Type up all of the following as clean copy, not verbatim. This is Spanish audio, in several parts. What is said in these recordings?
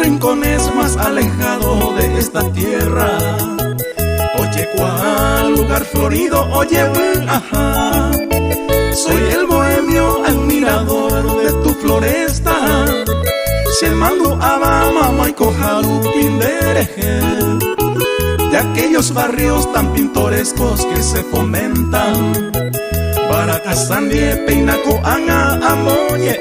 rincones más alejados de esta tierra. Oye, cuál lugar florido, oye, ajá. Soy el bohemio admirador de tu floresta. Si el mango abama, maico, jalu, pindereje, de aquellos barrios tan pintorescos que se fomentan. Baracasandie, Peinaco, Anga, Amoye.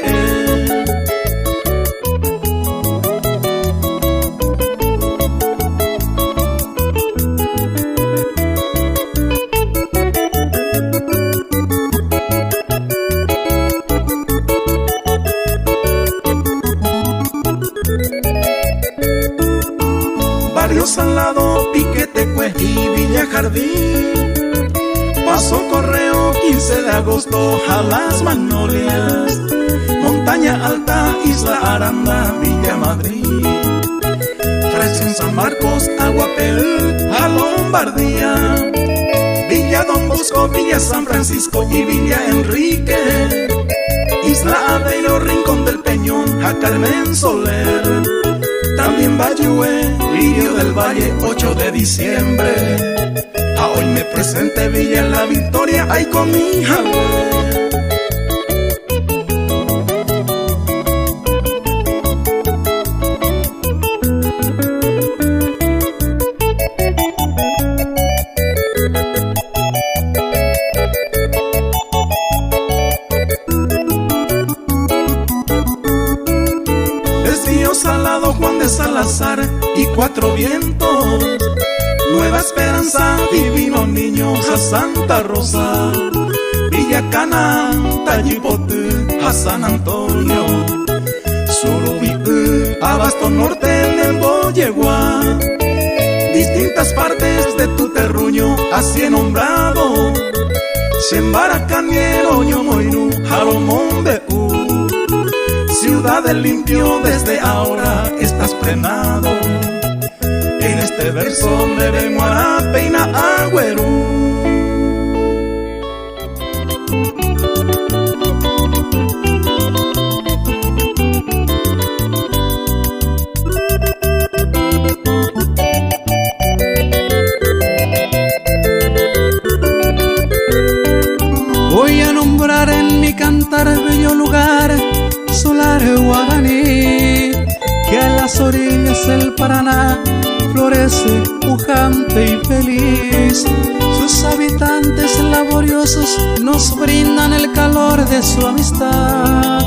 Barrios al lado, Piquetecue y Villa Jardín. Paso Correo, 15 de agosto, a las Magnolias. Montaña Alta, Isla Aranda, Villa Madrid. Traición San Marcos, Aguapel, a Lombardía. Villa Don Bosco, Villa San Francisco y Villa Enrique. Isla Aveiro, Rincón del Peñón, a Carmen Soler. También Bayue, Lirio del Valle, 8 de diciembre. A hoy me presente Villa La Victoria, ay con mi hija. Desvío Salado, Juan de Salazar y Cuatro Vientos. Nueva Esperanza, Divino Niño, a Santa Rosa. Villa Canaán, Tayipote, a San Antonio. Surubí, Abasto Norte, Nembo, Yegua. Distintas partes de tu terruño, así he nombrado. Xembaracañero, Ñomoirú, Jalomón, Beú. Ciudad del limpio, desde ahora estás frenado. En este verso me vengo a Peina Agüero. Voy a nombrar en mi cantar bello lugar, solar guaraní, que a las orillas del Paraná florece pujante y feliz. Sus habitantes laboriosos nos brindan el calor de su amistad,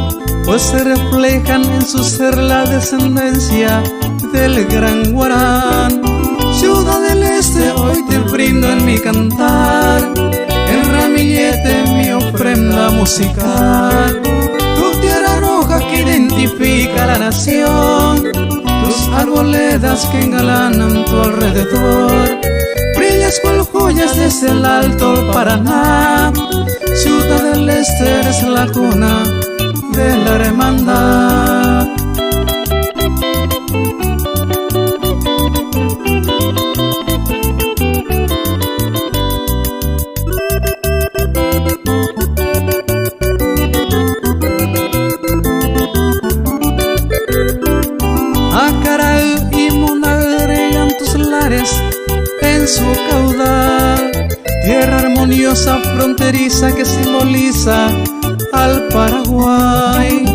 pues se reflejan en su ser la descendencia del gran Guarán. Ciudad del Este, hoy te brindo en mi cantar, en ramillete mi ofrenda musical. Tu tierra roja que identifica a la nación, tus arboledas que engalanan tu alrededor. Brillas cual joyas desde el alto Paraná. Ciudad del Este, eres la cuna de la hermandad. Acaral y Mona agregan tus lares en su caudal, tierra armoniosa fronteriza que simboliza al Paraguay.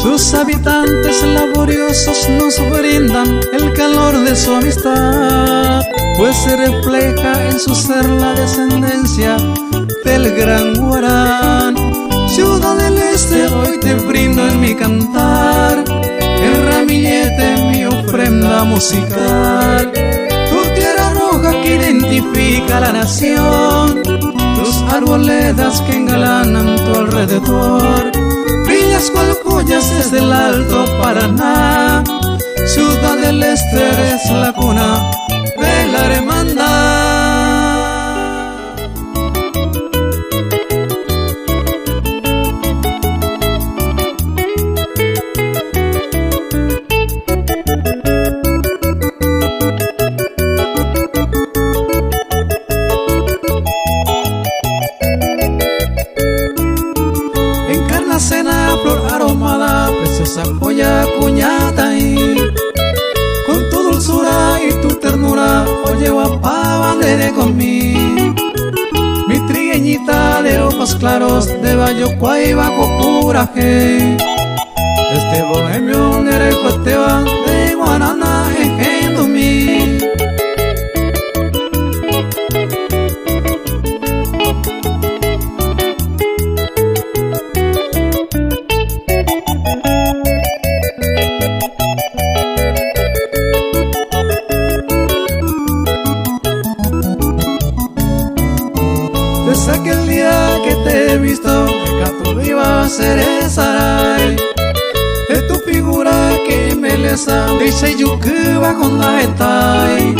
Sus habitantes laboriosos nos brindan el calor de su amistad, pues se refleja en su ser la descendencia del gran Guarán. Ciudad del Este, hoy te brindo en mi cantar, en ramillete mi ofrenda musical. Tu tierra roja que identifica a la nación, tus arboledas que engalanan tu alrededor. Brillas cual joyas desde el alto Paraná. Ciudad del Este, eres la cuna de la hermandad. Encarnacena, flor aromada, preciosa joya cuñata y ojos claros de Bayocuá y bajo Puraje. Este bohemio nere cuateba de Guaraná ejendo mi. Desde aquel día que te he visto, que tú iba a ser Sarai. Es tu figura que me lesa, dice Yucuba con la etai.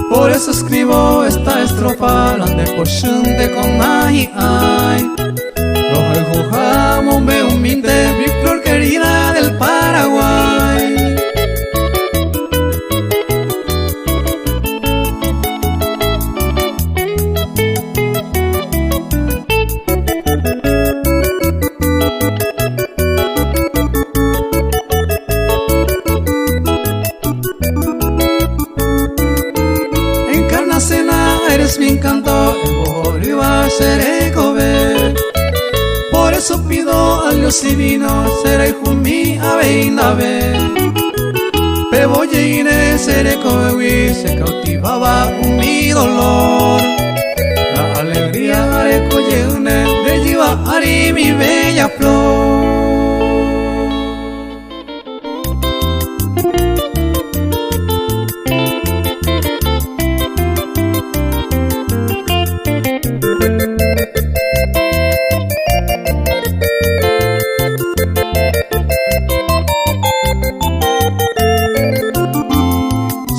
Por eso escribo esta estrofa, la de Poshunde con Nahi ay. Roja el jujamo me humilde, mi flor querida del Paraguay. Eres mi encanto, en Bolívar seré Kobe. Por eso pido al Dios divino, seré Jumi Aveinabe. Peboyeine seré Kobe, se cautivaba mi dolor. La alegría haré coyeune, de lleva haré mi bella flor.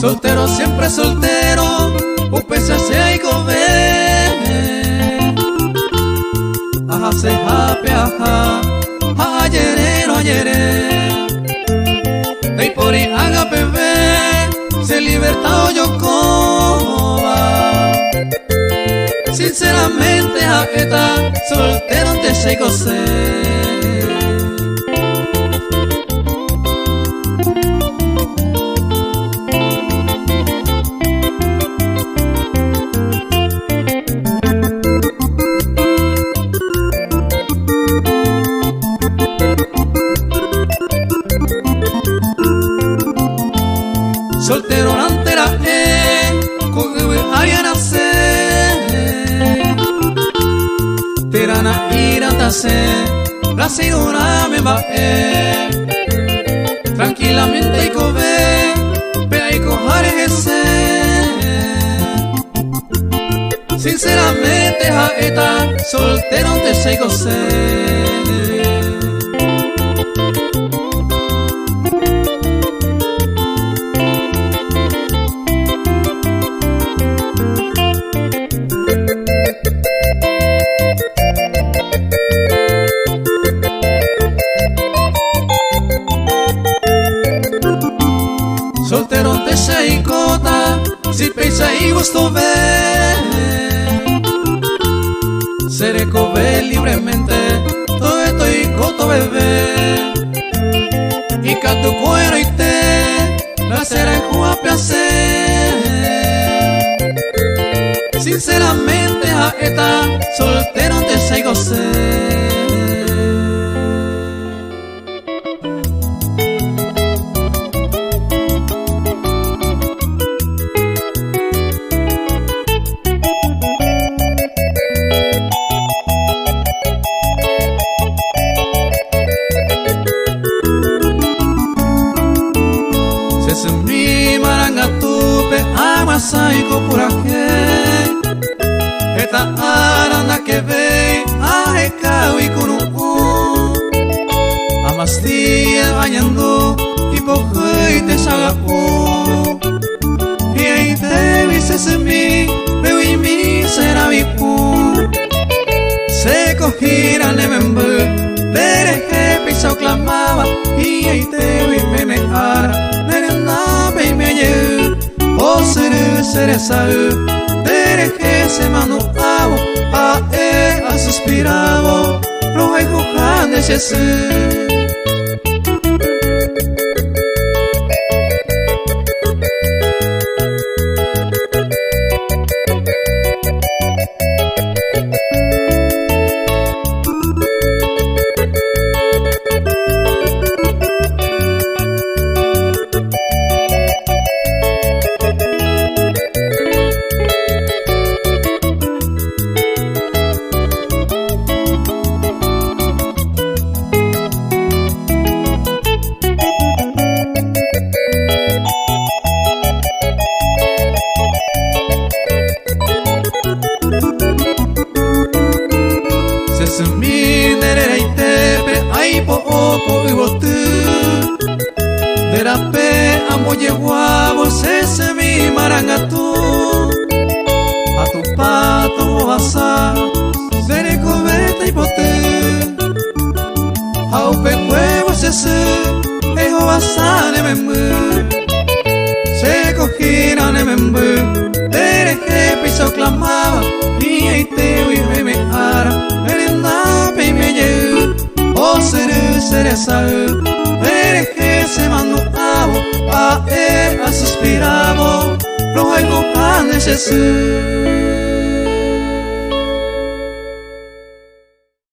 Soltero, siempre soltero, upesa se hay gobe. Aja se jape, aja, ayerero, ayere. Dey por ahí haga bebé, se libertado yo coba. Sinceramente, a esta soltero te se gocé. Soltero antera con Ariana se Terana irata se la señora me va tranquilamente y cobe pero y cojar ese. Sinceramente a esta soltero te se gocé. Soltero te sei cota, si pensa y gusto ver. Seré cobe libremente, todo estoy coto bebé. Y canto cuero y te, la será jugar placer. Sinceramente a esta soltero te sei gocé. Mi marangatupe amasaico puraje. Esta aranda que ve a y con Amastia bañando y poje y te saga y ahí te dices en mí, veo y mi será mi se cogirá nemembe, dereje piso clamaba y ahí te vi me mejara. Y me llevo, o seré sal, dereje se manuavo, a suspirado, lo hay cojan de ese. Rape amo yeguabos ese mi marangatu. A tu pato basa, sereco beta y pote. Aupe huevos ese, ejo basa ne membe. Se cogieron ne membe, dereje piso clamaba. Ni te vive me ara, merenda pe me lleve. O sere sal, dereje se mando abo, a suspirabo, lo hago pan ese.